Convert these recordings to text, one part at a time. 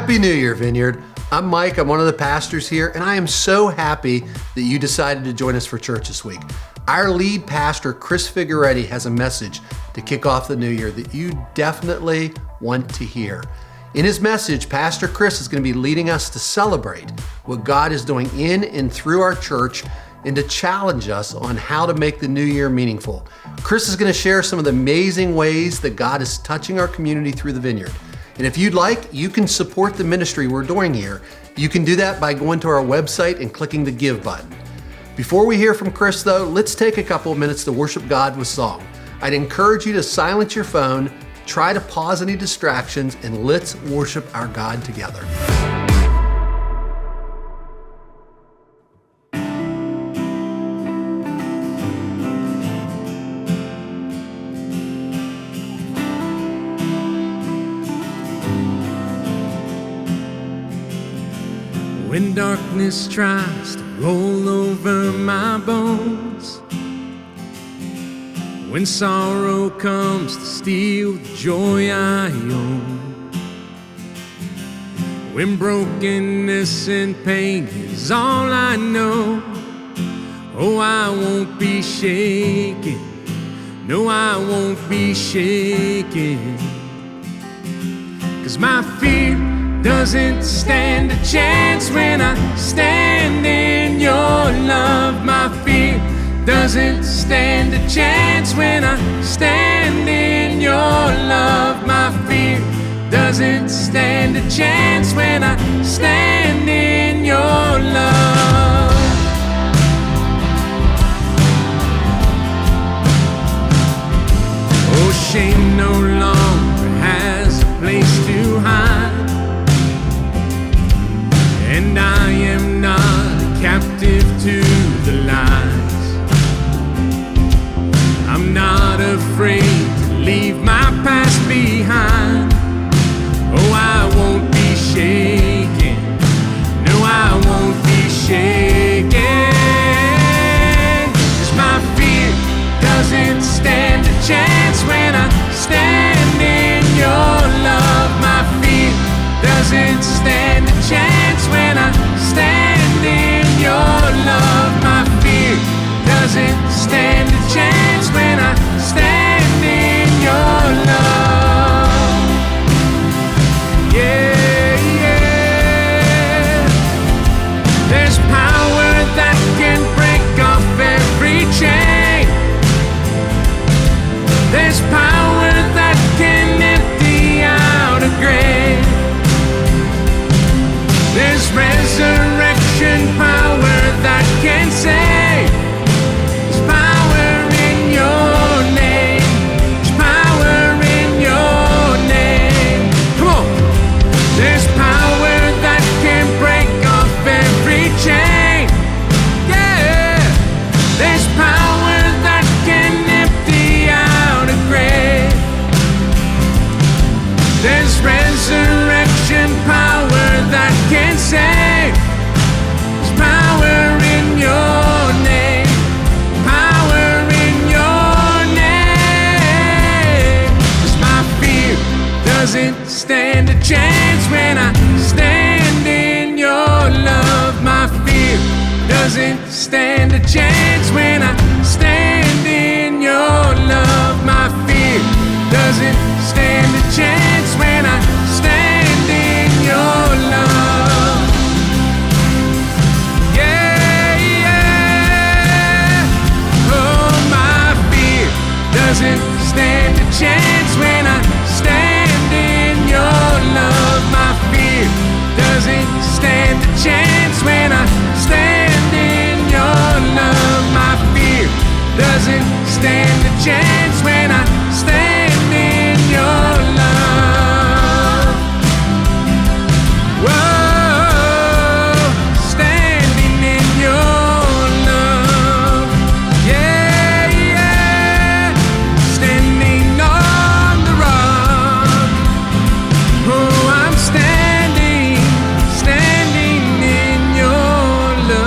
Happy New Year, Vineyard. I'm Mike, I'm one of the pastors here, and I am so happy that you decided to join us for church this week. Our lead pastor, Chris Figueretti, has a message to kick off the new year that you definitely want to hear. In his message, Pastor Chris is going to be leading us to celebrate what God is doing in and through our church and to challenge us on how to make the new year meaningful. Chris is going to share some of the amazing ways that God is touching our community through the Vineyard. And if you'd like, you can support the ministry we're doing here. You can do that by going to our website and clicking the Give button. Before we hear from Chris, though, let's take a couple of minutes to worship God with song. I'd encourage you to silence your phone, try to pause any distractions, and let's worship our God together. When darkness tries to roll over my bones, when sorrow comes to steal the joy I own, when brokenness and pain is all I know, oh, I won't be shaken, no, I won't be shaken, 'cause my fear doesn't stand a chance when I stand in your love. My fear doesn't stand a chance when I stand in your love. My fear doesn't stand a chance when I stand in your love. Oh, shame no longer has a place to hide, and I am not a captive to the lies. I'm not afraid to leave my past behind. Oh, I won't be shaken, no, I won't be shaken, 'cause my fear doesn't stand a chance when I stand in your love. My fear doesn't stand a chance when I stand in your love. My fear doesn't stand a chance when I stand in your love. Yeah, yeah. There's power that can break off every chain. There's power that can empty out a grave. There's resurrection power that can save. There's power in your name. There's power in your name. Come on. There's power that can break off every chain. Yeah. There's power that can empty out a grave. There's resurrection power that can save. There's power in your name. Power in your name. 'Cause my fear doesn't stand a chance when I stand in your love. My fear doesn't stand a chance when I stand in your love. My fear doesn't stand a chance when I stand in your love. Yeah, yeah. Oh, my fear doesn't stand a chance when I stand in your love. My fear doesn't stand a chance when I stand in your love. My fear doesn't stand a chance when I stand in your love. Whoa, standing in your love. Yeah, yeah, standing on the rock. Oh, I'm standing in your love.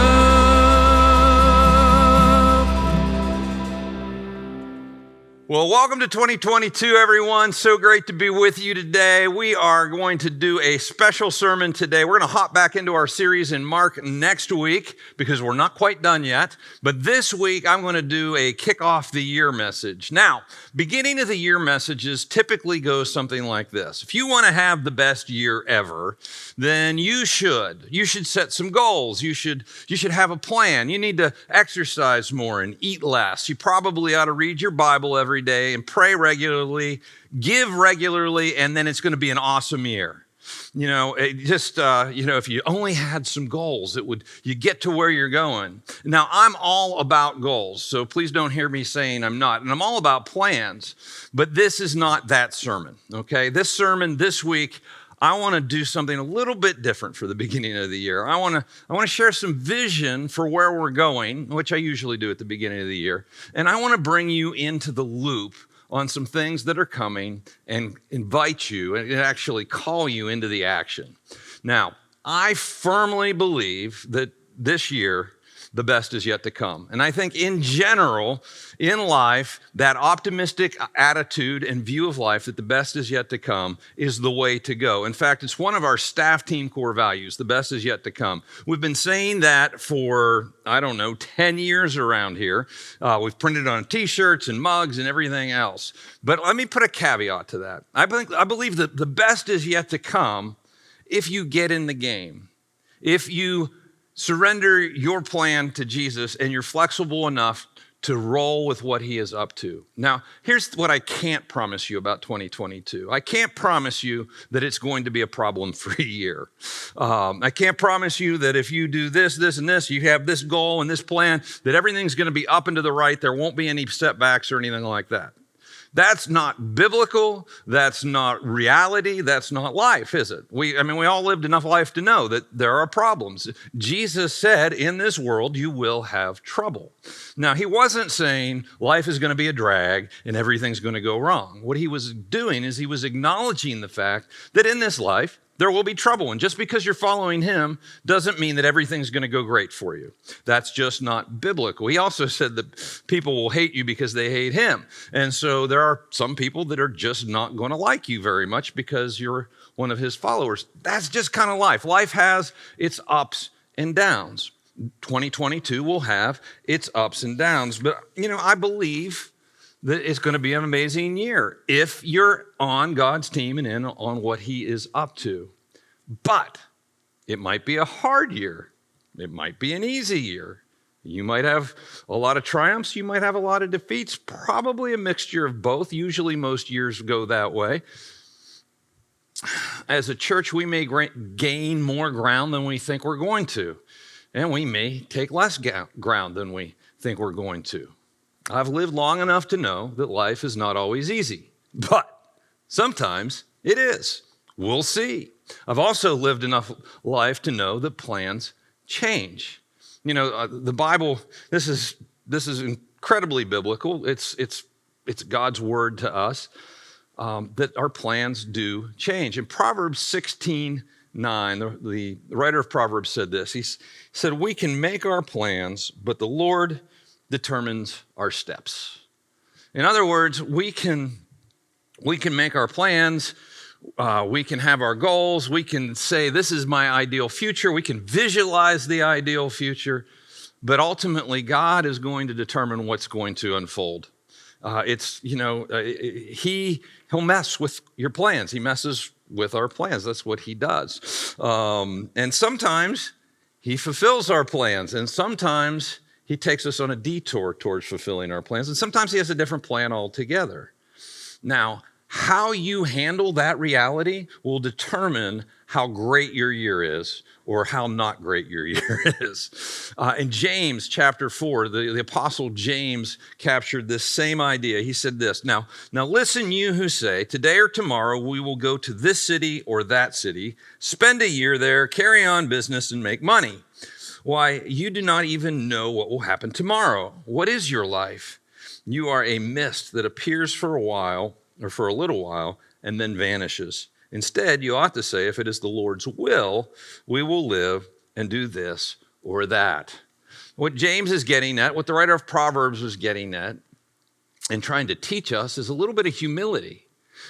Well, welcome to 2022, everyone. So great to be with you today. We are going to do a special sermon today. We're going to hop back into our series in Mark next week because we're not quite done yet. But this week, I'm going to do a kick off the year message. Now, beginning of the year messages typically go something like this. If you want to have the best year ever, then you should set some goals. You should have a plan. You need to exercise more and eat less. You probably ought to read your Bible every day and pray regularly, give regularly, and then it's going to be an awesome year. If you only had some goals, you get to where you're going. Now, I'm all about goals, so please don't hear me saying I'm not. And I'm all about plans, but this is not that sermon, okay? This sermon this week, I want to do something a little bit different for the beginning of the year. I want to share some vision for where we're going, which I usually do at the beginning of the year. And I want to bring you into the loop on some things that are coming and invite you and actually call you into the action. Now, I firmly believe that this year, the best is yet to come. And I think in general, in life, that optimistic attitude and view of life that the best is yet to come is the way to go. In fact, it's one of our staff team core values, the best is yet to come. We've been saying that for, 10 years around here. We've printed on t-shirts and mugs and everything else. But let me put a caveat to that. I believe that the best is yet to come if you get in the game. If you surrender your plan to Jesus and you're flexible enough to roll with what he is up to. Now, here's what I can't promise you about 2022. I can't promise you that it's going to be a problem-free year. I can't promise you that if you do this, this, and this, you have this goal and this plan, that everything's going to be up and to the right. There won't be any setbacks or anything like that. That's not biblical. That's not reality. That's not life, is it? We all lived enough life to know that there are problems. Jesus said, in this world, you will have trouble. Now, he wasn't saying life is going to be a drag and everything's going to go wrong. What he was doing is he was acknowledging the fact that in this life, there will be trouble. And just because you're following him doesn't mean that everything's going to go great for you. That's just not biblical. He also said that people will hate you because they hate him. And so there are some people that are just not going to like you very much because you're one of his followers. That's just kind of life. Life has its ups and downs. 2022 will have its ups and downs. But, I believe that it's going to be an amazing year if you're on God's team and in on what he is up to. But it might be a hard year. It might be an easy year. You might have a lot of triumphs. You might have a lot of defeats, probably a mixture of both. Usually most years go that way. As a church, we may gain more ground than we think we're going to, and we may take less ground than we think we're going to. I've lived long enough to know that life is not always easy, but sometimes it is. We'll see. I've also lived enough life to know that plans change. The Bible, this is incredibly biblical. It's God's word to us that our plans do change. In Proverbs 16:9, the writer of Proverbs said this. He said, "We can make our plans, but the Lord determines our steps." In other words, we can make our plans, we can have our goals, we can say, this is my ideal future, we can visualize the ideal future, but ultimately God is going to determine what's going to unfold. He'll mess with your plans. He messes with our plans. That's what he does. And sometimes he fulfills our plans, and sometimes he takes us on a detour towards fulfilling our plans, and sometimes he has a different plan altogether. Now, how you handle that reality will determine how great your year is or how not great your year is. In James chapter 4, the apostle James captured this same idea. He said this, Now listen, you who say, today or tomorrow we will go to this city or that city, spend a year there, carry on business, and make money. Why, you do not even know what will happen tomorrow. What is your life? You are a mist that appears for a while, or for a little while, and then vanishes. Instead, you ought to say, if it is the Lord's will, we will live and do this or that. What James is getting at, what the writer of Proverbs was getting at, and trying to teach us is a little bit of humility.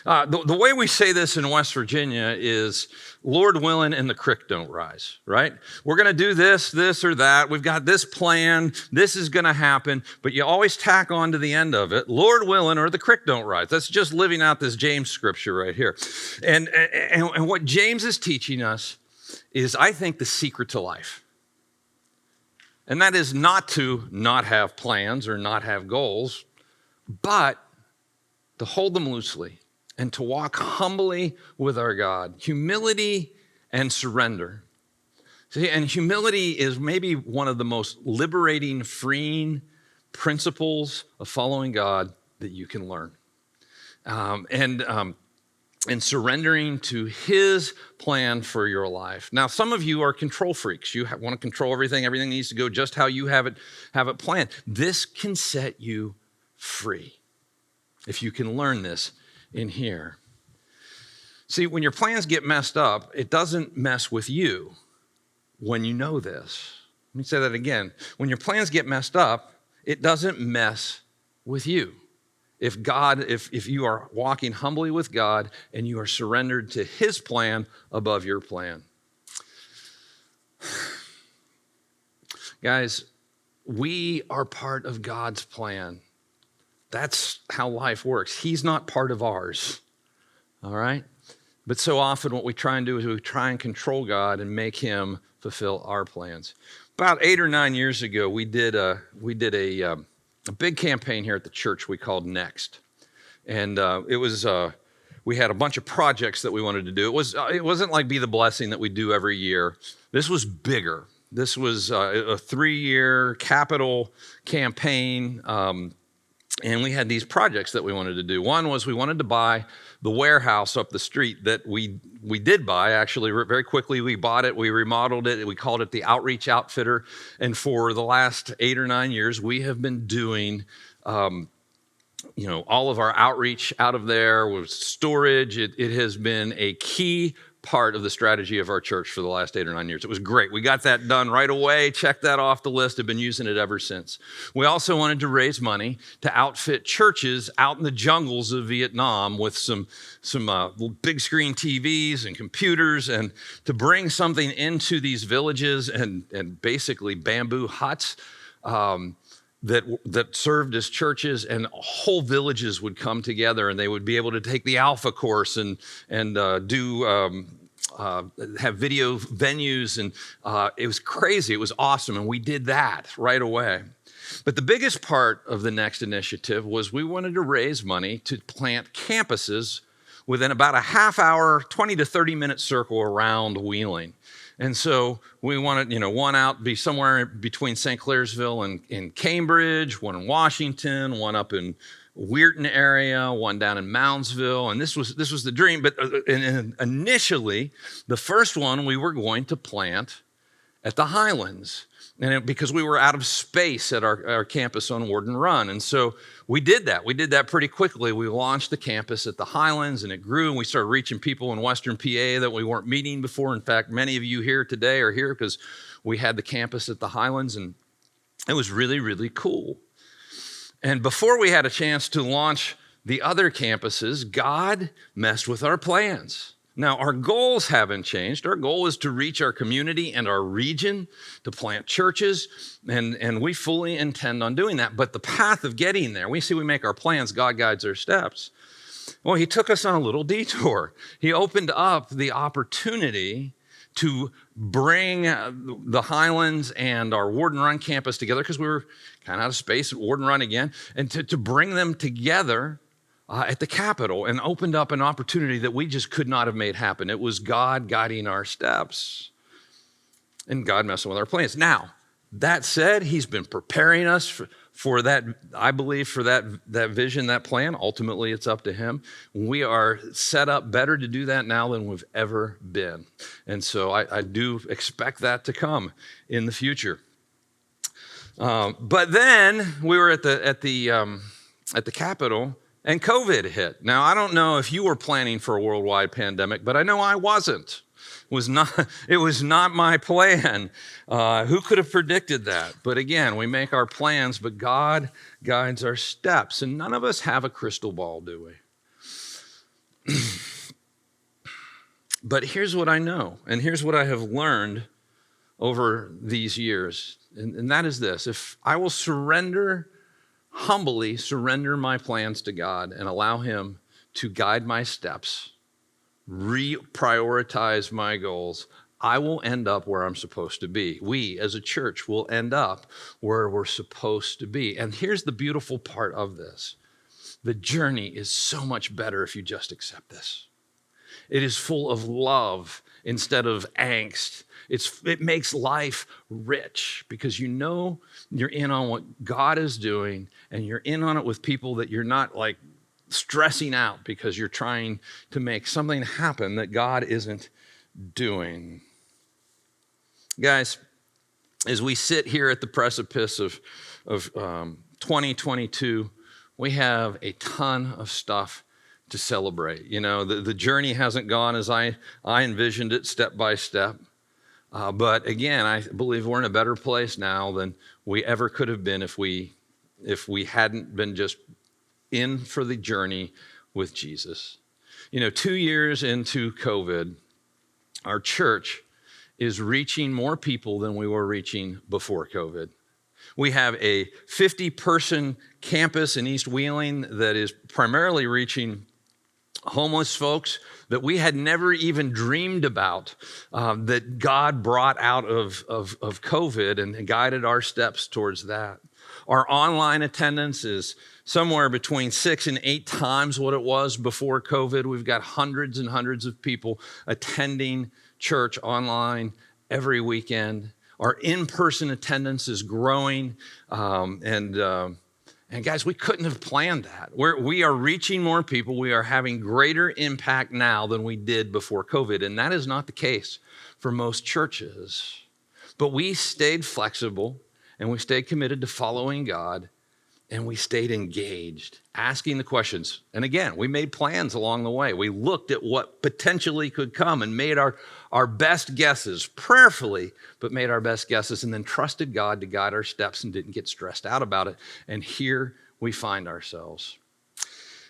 The way we say this in West Virginia is, Lord willing, and the creek don't rise, right? We're going to do this, this, or that. We've got this plan. This is going to happen. But you always tack on to the end of it, Lord willing, or the creek don't rise. That's just living out this James scripture right here. And what James is teaching us is, I think, the secret to life. And that is not to not have plans or not have goals, but to hold them loosely and to walk humbly with our God. Humility and surrender. See, and humility is maybe one of the most liberating, freeing principles of following God that you can learn. And surrendering to his plan for your life. Now, some of you are control freaks. You want to control everything. Everything needs to go just how you have it planned. This can set you free if you can learn this in here. See, when your plans get messed up, it doesn't mess with you when you know this. Let me say that again. When your plans get messed up, it doesn't mess with you. If you are walking humbly with God and you are surrendered to his plan above your plan. Guys, we are part of God's plan. That's how life works. He's not part of ours, all right? But so often what we try and do is we try and control God and make him fulfill our plans. About 8 or 9 years ago, we did a big campaign here at the church we called Next. And we had a bunch of projects that we wanted to do. It wasn't like Be the Blessing that we do every year. This was bigger. This was a 3-year capital campaign. And we had these projects that we wanted to do. One was we wanted to buy the warehouse up the street that we did buy. Actually, very quickly we bought it, we remodeled it, we called it the Outreach Outfitter. And for the last 8 or 9 years, we have been doing all of our outreach out of there with storage. It has been a key part of the strategy of our church for the last 8 or 9 years. It was great. We got that done right away, checked that off the list, have been using it ever since. We also wanted to raise money to outfit churches out in the jungles of Vietnam with some big screen TVs and computers, and to bring something into these villages and basically bamboo huts that served as churches, and whole villages would come together and they would be able to take the Alpha course and have video venues, and it was crazy. It was awesome, and we did that right away. But the biggest part of the Next initiative was we wanted to raise money to plant campuses within about a half hour, 20 to 30 minute circle around Wheeling. And so we wanted, one out be somewhere between St. Clairsville and Cambridge, one in Washington, one up in Weirton area, one down in Moundsville, and this was the dream. But initially, the first one we were going to plant at the Highlands, because we were out of space at our campus on Warden Run. And so we did that. We did that pretty quickly. We launched the campus at the Highlands, and it grew, and we started reaching people in Western PA that we weren't meeting before. In fact, many of you here today are here because we had the campus at the Highlands, and it was really, really cool. And before we had a chance to launch the other campuses, God messed with our plans. Now, our goals haven't changed. Our goal is to reach our community and our region, to plant churches, and we fully intend on doing that. But the path of getting there, we make our plans, God guides our steps. Well, he took us on a little detour. He opened up the opportunity to bring the Highlands and our Warden Run campus together, because we were kind of out of space at Warden Run again, and to bring them together at the Capitol, and opened up an opportunity that we just could not have made happen. It was God guiding our steps and God messing with our plans. Now, that said, he's been preparing us for that, I believe, for that vision, that plan. Ultimately, it's up to him. We are set up better to do that now than we've ever been. And so I do expect that to come in the future. But then we were at the Capitol, and COVID hit. Now, I don't know if you were planning for a worldwide pandemic, but I know I wasn't. It was not my plan. Who could have predicted that? But again, we make our plans, but God guides our steps. And none of us have a crystal ball, do we? But here's what I know, and here's what I have learned over these years, and that is this. If I will humbly surrender my plans to God and allow him to guide my steps, reprioritize my goals, I will end up where I'm supposed to be. We as a church will end up where we're supposed to be. And here's the beautiful part of this. The journey is so much better if you just accept this. It is full of love instead of angst. It makes life rich because you know you're in on what God is doing, and you're in on it with people that you're not like stressing out because you're trying to make something happen that God isn't doing. Guys, as we sit here at the precipice of 2022, we have a ton of stuff to celebrate. You know, the journey hasn't gone as I envisioned it step by step. But again, I believe we're in a better place now than we ever could have been if we hadn't been just in for the journey with Jesus. You know, 2 years into COVID, our church is reaching more people than we were reaching before COVID. We have a 50-person campus in East Wheeling that is primarily reaching homeless folks that we had never even dreamed about, that God brought out of COVID and guided our steps towards that. Our online attendance is somewhere between 6 and 8 times what it was before COVID. We've got hundreds and hundreds of people attending church online every weekend. Our in-person attendance is growing, and guys, we couldn't have planned that. We are reaching more people. We are having greater impact now than we did before COVID, and that is not the case for most churches. But we stayed flexible, and we stayed committed to following God, and we stayed engaged, asking the questions. And again, we made plans along the way. We looked at what potentially could come and made our best guesses, prayerfully, but made our best guesses, and then trusted God to guide our steps and didn't get stressed out about it. And here we find ourselves.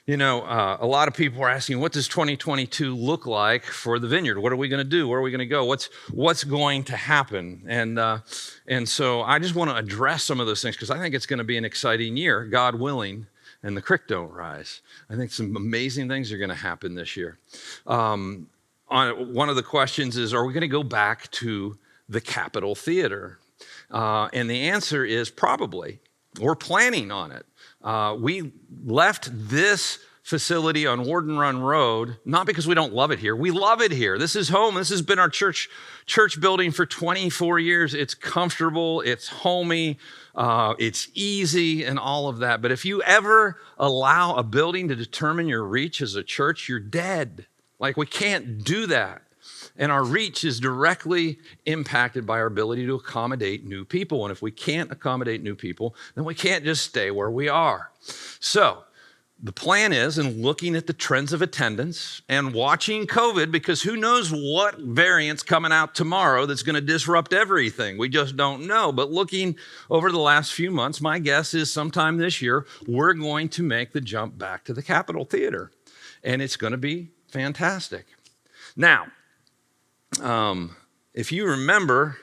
You know, a lot of people are asking, what does 2022 look like for the Vineyard? What are we going to do? Where are we going to go? What's going to happen? And so I just want to address some of those things because I think it's going to be an exciting year, God willing, and the creek don't rise. I think some amazing things are going to happen this year. One of the questions is, are we going to go back to the Capitol Theater? And the answer is probably. We're planning on it. We left this facility on Warden Run Road, not because we don't love it here. We love it here. This is home. This has been our church building for 24 years. It's comfortable, it's homey, it's easy and all of that. But if you ever allow a building to determine your reach as a church, you're dead. Like, we can't do that. And our reach is directly impacted by our ability to accommodate new people. And if we can't accommodate new people, then we can't just stay where we are. So the plan is, in looking at the trends of attendance and watching COVID, because who knows what variant's coming out tomorrow that's going to disrupt everything. We just don't know. But looking over the last few months, my guess is sometime this year, we're going to make the jump back to the Capitol Theater. And it's going to be fantastic. Now, if you remember,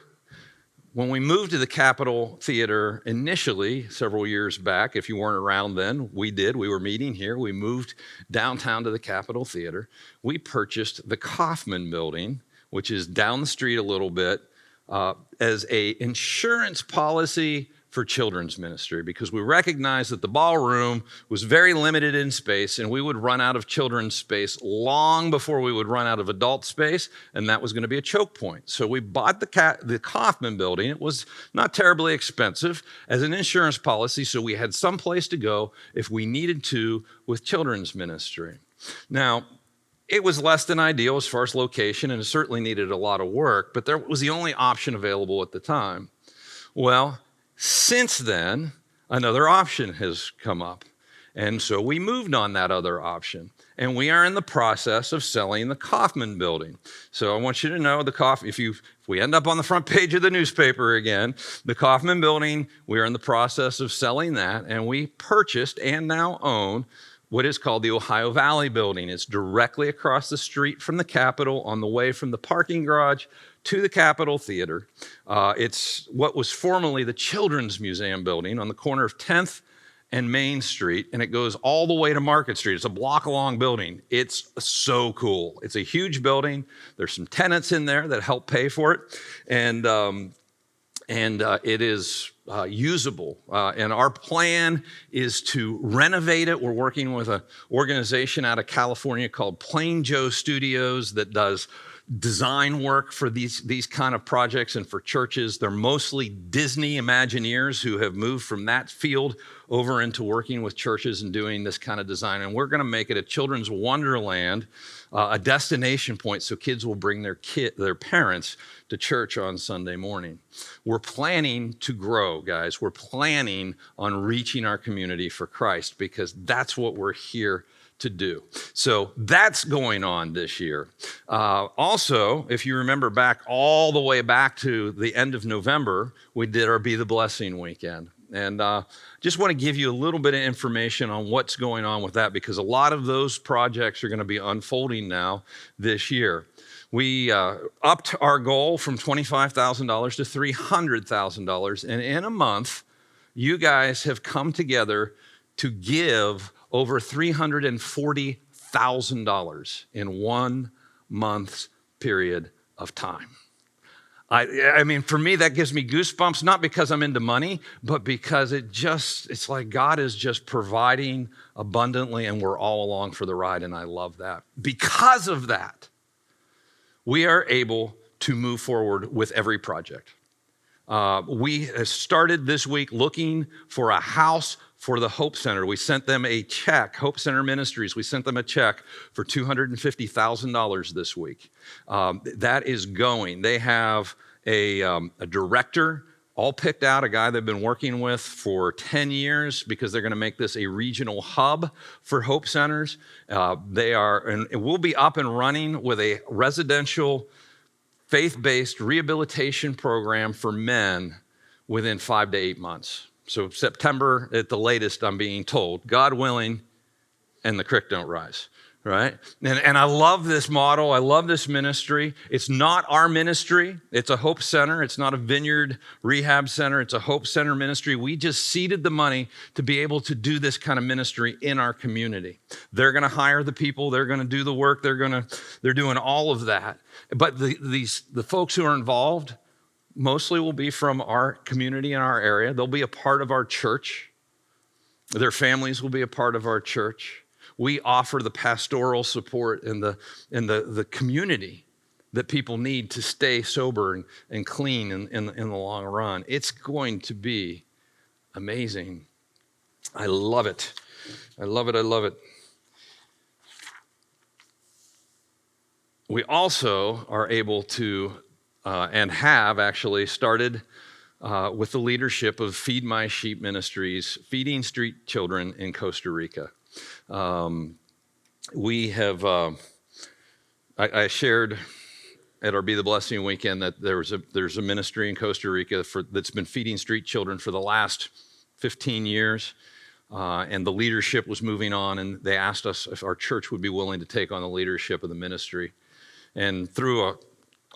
when we moved to the Capitol Theater initially several years back, if you weren't around then, we did. We were meeting here. We moved downtown to the Capitol Theater. We purchased the Kaufman Building, which is down the street a little bit, as an insurance policy for children's ministry, because we recognized that the ballroom was very limited in space and we would run out of children's space long before we would run out of adult space, and that was going to be a choke point. So we bought the Kaufman Building. It was not terribly expensive as an insurance policy, so we had some place to go if we needed to with children's ministry. Now, it was less than ideal as far as location, and it certainly needed a lot of work, but that was the only option available at the time. Well, since then, another option has come up, And so we moved on that other option. And we are in the process of selling the Kaufman building. So I want you to know if we end up on the front page of the newspaper again, the Kaufman building, we are in the process of selling that. And we purchased and now own what is called the Ohio Valley building. It's directly across the street from the Capitol on the way from the parking garage to the Capitol Theater. It's what was formerly the Children's Museum building on the corner of 10th and Main Street, and it goes all the way to Market Street. It's a block-long building. It's so cool. It's a huge building. There's some tenants in there that help pay for it, and it is usable. And our plan is to renovate it. We're working with an organization out of California called Plain Joe Studios that does design work for these kind of projects and for churches. They're mostly Disney Imagineers who have moved from that field over into working with churches and doing this kind of design. And we're going to make it a children's wonderland, a destination point so kids will bring their parents to church on Sunday morning. We're planning to grow, guys. We're planning on reaching our community for Christ because that's what we're here to do. So that's going on this year. Also, if you remember all the way back to the end of November, we did our Be the Blessing weekend. And just want to give you a little bit of information on what's going on with that because a lot of those projects are going to be unfolding now this year. We upped our goal from $25,000 to $300,000. And in a month, you guys have come together to give over $340,000 in 1 month's period of time. I mean, for me, that gives me goosebumps, not because I'm into money, but because it's like God is just providing abundantly and we're all along for the ride, and I love that. Because of that, we are able to move forward with every project. We started this week looking for a house for the Hope Center. We sent them a check, Hope Center Ministries, we sent them a check for $250,000 this week. That is going. They have a director all picked out, a guy they've been working with for 10 years because they're going to make this a regional hub for Hope Centers. And we'll be up and running with a residential faith-based rehabilitation program for men within 5 to 8 months. So September at the latest, I'm being told, God willing, and the creek don't rise, right? And I love this model. I love this ministry. It's not our ministry. It's a Hope Center. It's not a Vineyard Rehab Center. It's a Hope Center ministry. We just seeded the money to be able to do this kind of ministry in our community. They're going to hire the people. They're going to do the work. They're doing all of that. But the folks who are involved mostly will be from our community in our area. They'll be a part of our church. Their families will be a part of our church. We offer the pastoral support and the community that people need to stay sober and clean in the long run. It's going to be amazing. I love it. I love it. I love it. We also are able to and have actually started with the leadership of Feed My Sheep Ministries, feeding street children in Costa Rica. We have, I shared at our Be the Blessing weekend that there's a ministry in Costa Rica that's been feeding street children for the last 15 years. And the leadership was moving on, and they asked us if our church would be willing to take on the leadership of the ministry. And through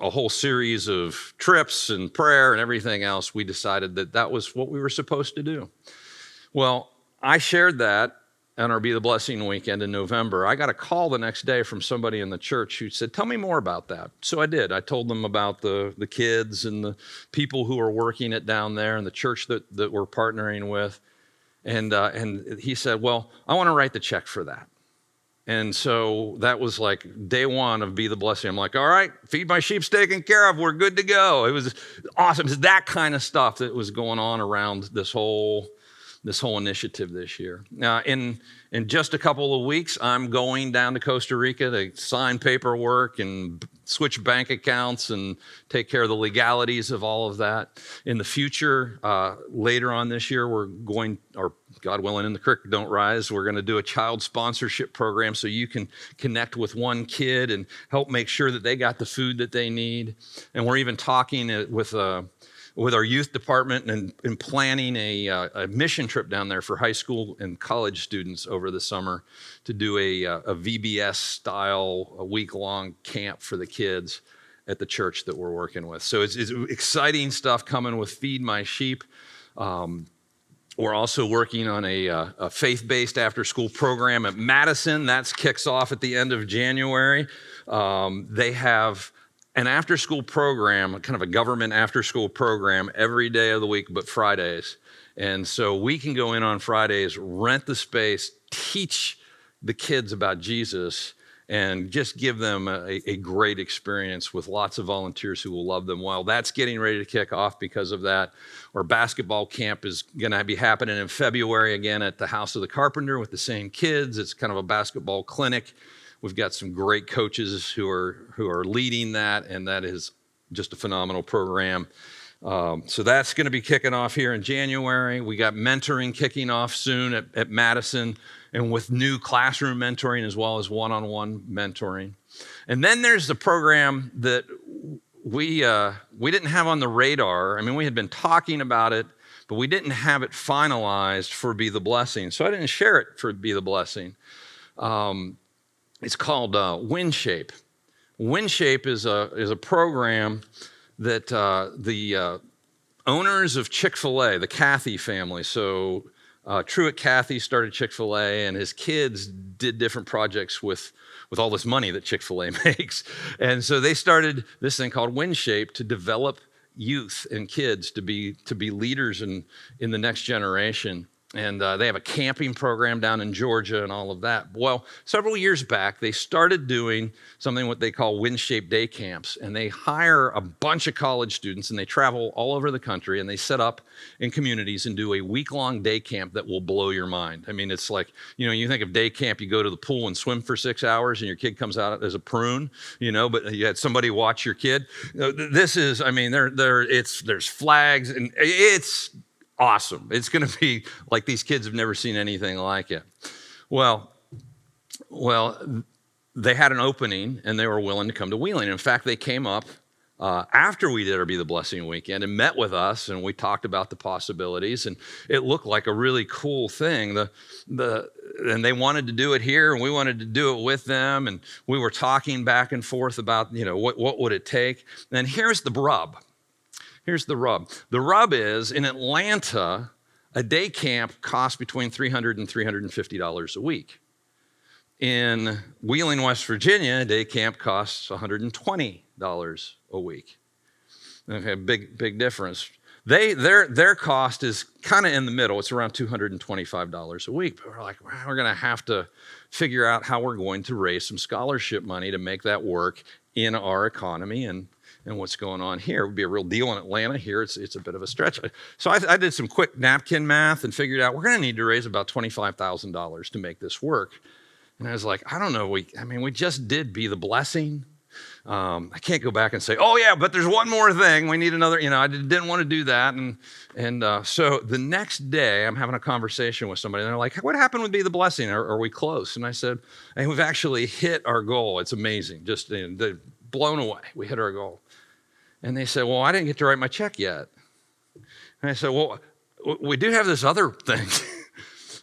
a whole series of trips and prayer and everything else, we decided that was what we were supposed to do. Well, I shared that on our Be the Blessing weekend in November. I got a call the next day from somebody in the church who said, tell me more about that. So I did. I told them about the kids and the people who are working it down there and the church that we're partnering with. And he said, well, I want to write the check for that. And so that was like day one of Be the Blessing. I'm like, all right, Feed My Sheep's taken care of. We're good to go. It was awesome. It's that kind of stuff that was going on around this whole this whole initiative this year. Now, in just a couple of weeks, I'm going down to Costa Rica to sign paperwork and switch bank accounts and take care of the legalities of all of that. In the future, later on this year, we're going, or God willing, in the creek don't rise, we're going to do a child sponsorship program so you can connect with one kid and help make sure that they got the food that they need. And we're even talking with our youth department and planning a mission trip down there for high school and college students over the summer to do a VBS style, a week-long camp for the kids at the church that we're working with. So it's exciting stuff coming with Feed My Sheep. We're also working on a faith-based after-school program at Madison. That kicks off at the end of January. They have an after-school program, kind of a government after-school program every day of the week but Fridays. And so we can go in on Fridays, rent the space, teach the kids about Jesus, and just give them a great experience with lots of volunteers who will love them well. That's getting ready to kick off because of that. Our basketball camp is going to be happening in February again at the House of the Carpenter with the same kids. It's kind of a basketball clinic. We've got some great coaches who are leading that, and that is just a phenomenal program. So that's going to be kicking off here in January. We got mentoring kicking off soon at Madison, and with new classroom mentoring as well as one-on-one mentoring. And then there's the program that we didn't have on the radar. I mean, we had been talking about it, but we didn't have it finalized for Be the Blessing. So I didn't share it for Be the Blessing. It's called WinShape. WinShape is a program that the owners of Chick-fil-A, the Cathy family, so Truett Cathy started Chick-fil-A, and his kids did different projects with all this money that Chick-fil-A makes. And so they started this thing called WinShape to develop youth and kids to be leaders in the next generation. And they have a camping program down in Georgia and all of that. Well, several years back, they started doing something what they call WinShape day camps. And they hire a bunch of college students, and they travel all over the country, and they set up in communities and do a week-long day camp that will blow your mind. I mean, it's like, you think of day camp, you go to the pool and swim for 6 hours, and your kid comes out as a prune, but you had somebody watch your kid. This is, I mean, there's flags, and it's awesome. It's going to be like these kids have never seen anything like it. Well, they had an opening, and they were willing to come to Wheeling. In fact, they came up after we did our Be the Blessing weekend and met with us, and we talked about the possibilities, and it looked like a really cool thing. And they wanted to do it here, and we wanted to do it with them, and we were talking back and forth about, what would it take. And here's the rub. Here's the rub. The rub is, in Atlanta, a day camp costs between $300 and $350 a week. In Wheeling, West Virginia, a day camp costs $120 a week. Okay, big difference. Their cost is kind of in the middle. It's around $225 a week. But we're like, we're going to have to figure out how we're going to raise some scholarship money to make that work in our economy and what's going on here. It would be a real deal in Atlanta. Here, it's a bit of a stretch. So I did some quick napkin math and figured out we're going to need to raise about $25,000 to make this work. And I was like, I don't know. We just did Be the Blessing. I can't go back and say, oh yeah, but there's one more thing. We need another. I didn't want to do that. And so the next day, I'm having a conversation with somebody, and they're like, what happened with Be the Blessing? Are we close? And I said, hey, we've actually hit our goal. It's amazing. Just they're blown away. We hit our goal. And they said, well, I didn't get to write my check yet. And I said, well, we do have this other thing,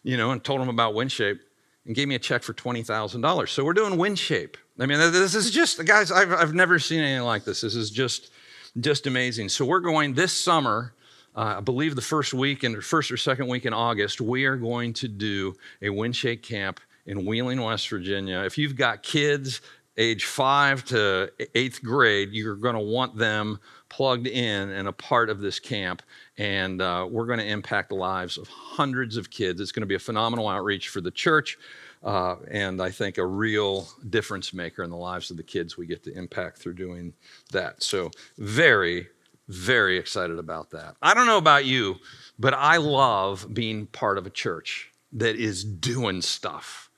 and told them about WinShape, and gave me a check for $20,000. So we're doing WinShape. I mean, this is just, guys, I've never seen anything like this. This is just amazing. So we're going this summer, I believe the first or second week in August, we are going to do a WinShape camp in Wheeling, West Virginia. If you've got kids age 5 to 8th grade, you're going to want them plugged in and a part of this camp. And we're going to impact the lives of hundreds of kids. It's going to be a phenomenal outreach for the church. And I think a real difference maker in the lives of the kids we get to impact through doing that. So very, Very excited about that. I don't know about you, but I love being part of a church that is doing stuff.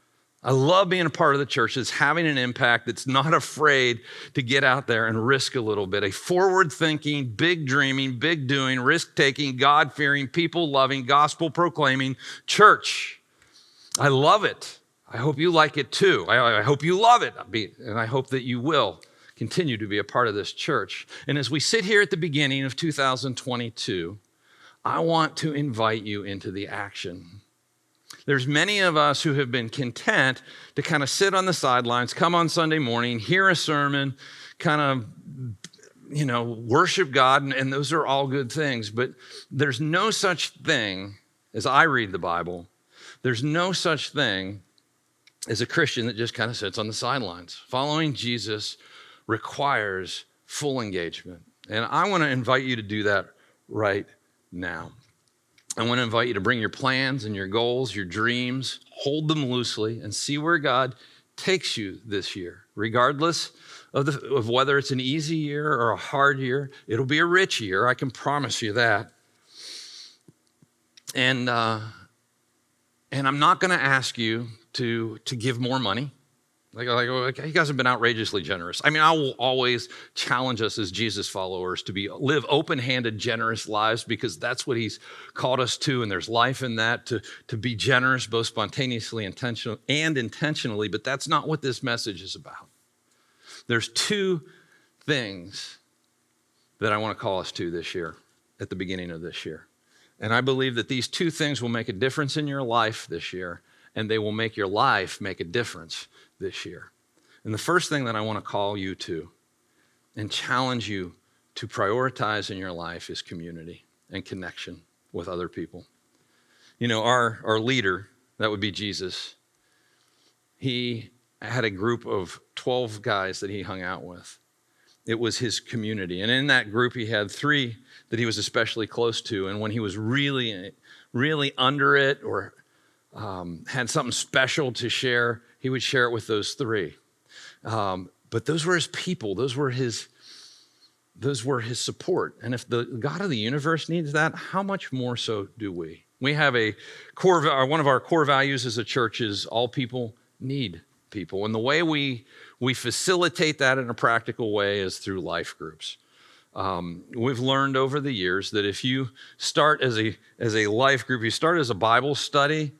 I love being a part of the church that's having an impact, that's not afraid to get out there and risk a little bit. A forward-thinking, big dreaming, big doing, risk-taking, God-fearing, people-loving, gospel-proclaiming church. I love it. I hope you like it too. I hope you love it, and I hope that you will continue to be a part of this church. And as we sit here at the beginning of 2022, I want to invite you into the action. There's many of us who have been content to kind of sit on the sidelines, come on Sunday morning, hear a sermon, kind of, worship God, and those are all good things. But there's no such thing, as I read the Bible, there's no such thing as a Christian that just kind of sits on the sidelines. Following Jesus requires full engagement. And I want to invite you to do that right now. I want to invite you to bring your plans and your goals, your dreams, hold them loosely, and see where God takes you this year. Regardless of whether it's an easy year or a hard year, it'll be a rich year. I can promise you that. And I'm not going to ask you to give more money. Like you guys have been outrageously generous. I mean, I will always challenge us as Jesus followers to live open-handed, generous lives, because that's what he's called us to, and there's life in that, to be generous, both spontaneously and intentionally, but that's not what this message is about. There's two things that I want to call us to this year, at the beginning of this year. And I believe that these two things will make a difference in your life this year, and they will make your life make a difference this year. And the first thing that I want to call you to and challenge you to prioritize in your life is community and connection with other people. Our leader, that would be Jesus, he had a group of 12 guys that he hung out with. It was his community. And in that group, he had 3 that he was especially close to. And when he was really, really under it or had something special to share, he would share it with those 3. But those were his people. Those were his support. And if the God of the universe needs that, how much more so do we? We have one of our core values as a church is all people need people. And the way we facilitate that in a practical way is through life groups. We've learned over the years that if you start as a life group, you start as a Bible study,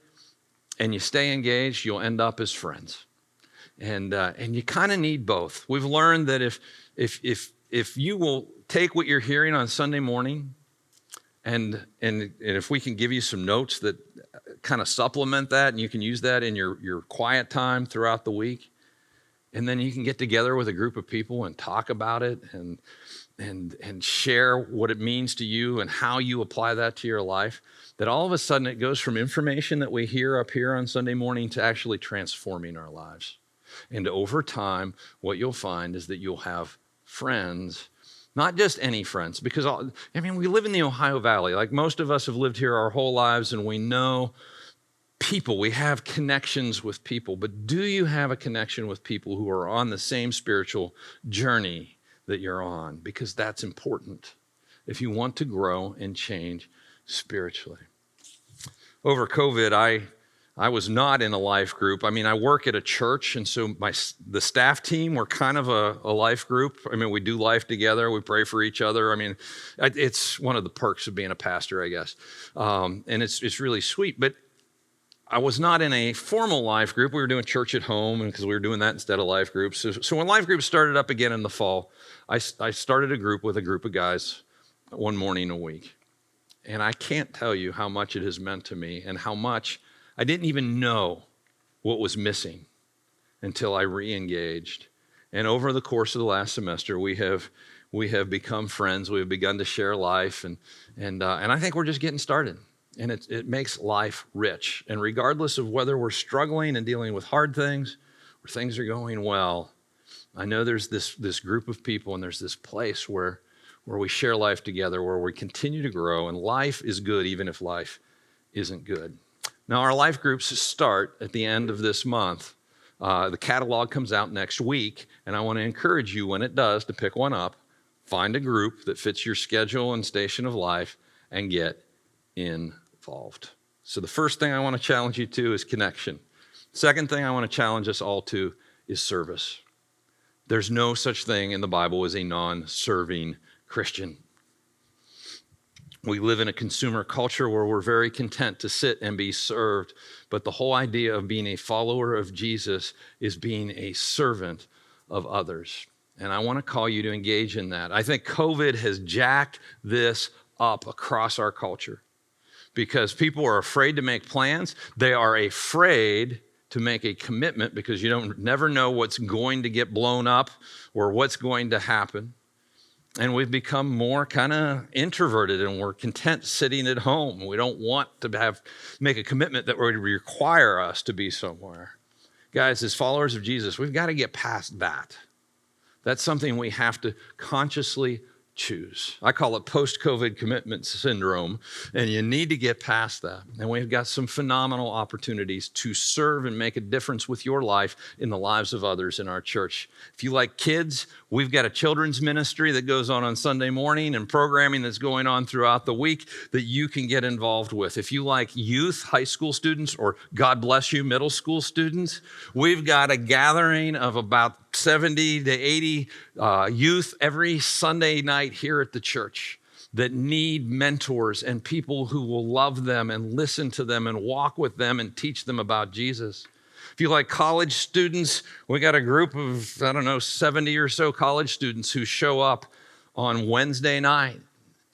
and you stay engaged, you'll end up as friends. And you kind of need both. We've learned that if you will take what you're hearing on Sunday morning, and if we can give you some notes that kind of supplement that, and you can use that in your quiet time throughout the week, and then you can get together with a group of people and talk about it and share what it means to you and how you apply that to your life, that all of a sudden it goes from information that we hear up here on Sunday morning to actually transforming our lives. And over time, what you'll find is that you'll have friends, not just any friends, because we live in the Ohio Valley. Like most of us have lived here our whole lives, and we know people, we have connections with people, but do you have a connection with people who are on the same spiritual journey that you're on? Because that's important if you want to grow and change spiritually. Over COVID, I was not in a life group. I mean, I work at a church, and so the staff team, we're kind of a life group. I mean, we do life together. We pray for each other. I mean, it's one of the perks of being a pastor, I guess. And it's really sweet. But I was not in a formal life group. We were doing church at home because we were doing that instead of life groups. So when life groups started up again in the fall, I started a group with a group of guys one morning a week. And I can't tell you how much it has meant to me and how much I didn't even know what was missing until I re-engaged. And over the course of the last semester, we have become friends. We have begun to share life, and I think we're just getting started. And it makes life rich. And regardless of whether we're struggling and dealing with hard things or things are going well, I know there's this group of people, and there's this place where we share life together, where we continue to grow, and life is good even if life isn't good. Now, our life groups start at the end of this month. The catalog comes out next week, and I want to encourage you when it does to pick one up. Find a group that fits your schedule and station of life and get involved. So the first thing I want to challenge you to is connection. Second thing I want to challenge us all to is service. There's no such thing in the Bible as a non-serving Christian. We live in a consumer culture where we're very content to sit and be served, but the whole idea of being a follower of Jesus is being a servant of others. And I want to call you to engage in that. I think COVID has jacked this up across our culture because people are afraid to make plans. They are afraid to make a commitment because you never know what's going to get blown up or what's going to happen. And we've become more kind of introverted and we're content sitting at home. We don't want to make a commitment that would require us to be somewhere. Guys, as followers of Jesus, we've got to get past that. That's something we have to consciously choose. I call it post-COVID commitment syndrome, and you need to get past that. And we've got some phenomenal opportunities to serve and make a difference with your life in the lives of others in our church. If you like kids, we've got a children's ministry that goes on Sunday morning and programming that's going on throughout the week that you can get involved with. If you like youth, high school students, or God bless you, middle school students, we've got a gathering of about 70 to 80 youth every Sunday night here at the church that need mentors and people who will love them and listen to them and walk with them and teach them about Jesus. If you like college students, we got a group of, 70 or so college students who show up on Wednesday night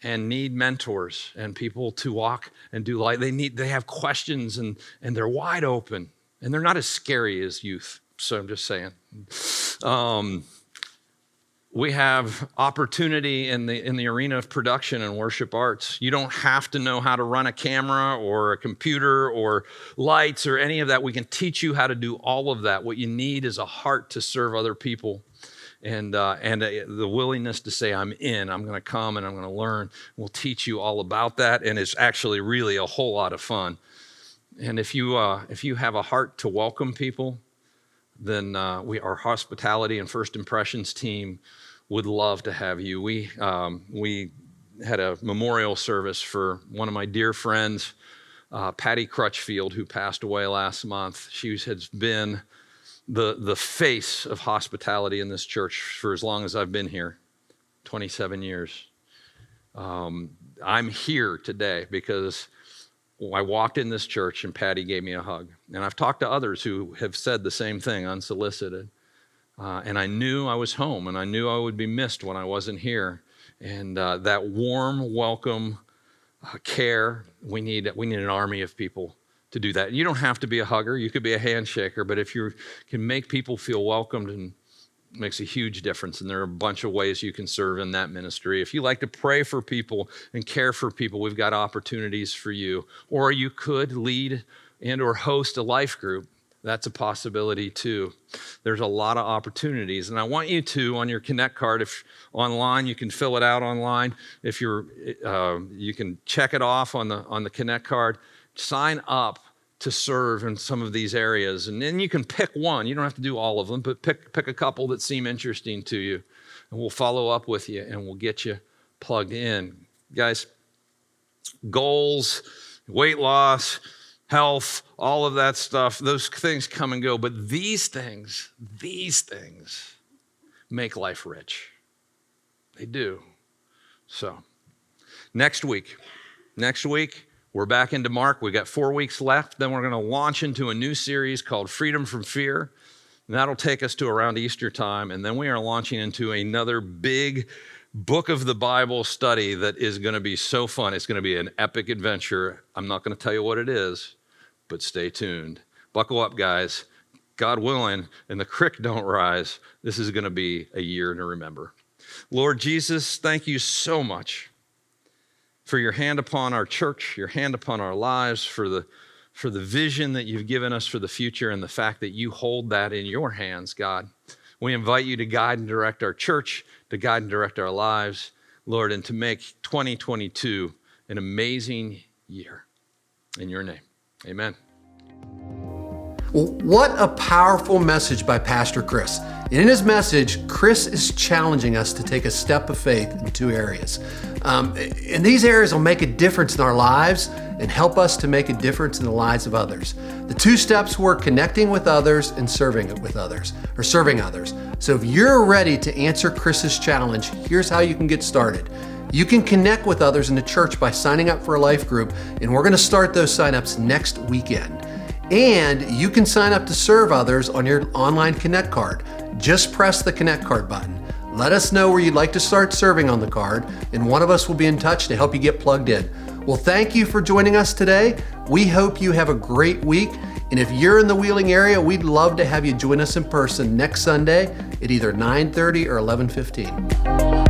and need mentors and people to walk and do life. They have questions and they're wide open and they're not as scary as youth. So I'm just saying. We have opportunity in the arena of production and worship arts. You don't have to know how to run a camera or a computer or lights or any of that. We can teach you how to do all of that. What you need is a heart to serve other people and the willingness to say, I'm going to come and I'm going to learn. We'll teach you all about that, and it's actually really a whole lot of fun. And if you have a heart to welcome people, then our hospitality and first impressions team would love to have you. We had a memorial service for one of my dear friends, Patty Crutchfield, who passed away last month. She has been the face of hospitality in this church for as long as I've been here, 27 years. I'm here today because I walked in this church and Patty gave me a hug. And I've talked to others who have said the same thing unsolicited. And I knew I was home and I knew I would be missed when I wasn't here. And that warm welcome, care, we need an army of people to do that. You don't have to be a hugger. You could be a handshaker. But if you can make people feel welcomed, and makes a huge difference. And there are a bunch of ways you can serve in that ministry. If you like to pray for people and care for people, we've got opportunities for you. Or you could lead and or host a life group. That's a possibility too. There's a lot of opportunities. And I want you to, on your Connect card, if online, you can fill it out online. If you can check it off on the Connect card, sign up to serve in some of these areas. And then you can pick one. You don't have to do all of them, but pick a couple that seem interesting to you. And we'll follow up with you and we'll get you plugged in. Guys, goals, weight loss, health, all of that stuff, those things come and go. But these things make life rich. They do. So next week, we're back into Mark. We got 4 weeks left. Then we're going to launch into a new series called Freedom from Fear. And that'll take us to around Easter time. And then we are launching into another big book of the Bible study that is going to be so fun. It's going to be an epic adventure. I'm not going to tell you what it is, but stay tuned. Buckle up, guys. God willing, and the creek don't rise, this is going to be a year to remember. Lord Jesus, thank you so much for your hand upon our church, your hand upon our lives, for the vision that you've given us for the future and the fact that you hold that in your hands, God. We invite you to guide and direct our church, to guide and direct our lives, Lord, and to make 2022 an amazing year. In your name, amen. Well, what a powerful message by Pastor Chris. And in his message, Chris is challenging us to take a step of faith in two areas. And these areas will make a difference in our lives and help us to make a difference in the lives of others. The two steps were connecting with others and serving others. So if you're ready to answer Chris's challenge, here's how you can get started. You can connect with others in the church by signing up for a life group, and we're going to start those signups next weekend. And you can sign up to serve others on your online Connect card. Just press the Connect card button. Let us know where you'd like to start serving on the card, and one of us will be in touch to help you get plugged in. Well, thank you for joining us today. We hope you have a great week. And if you're in the Wheeling area, we'd love to have you join us in person next Sunday at either 9:30 or 11:15.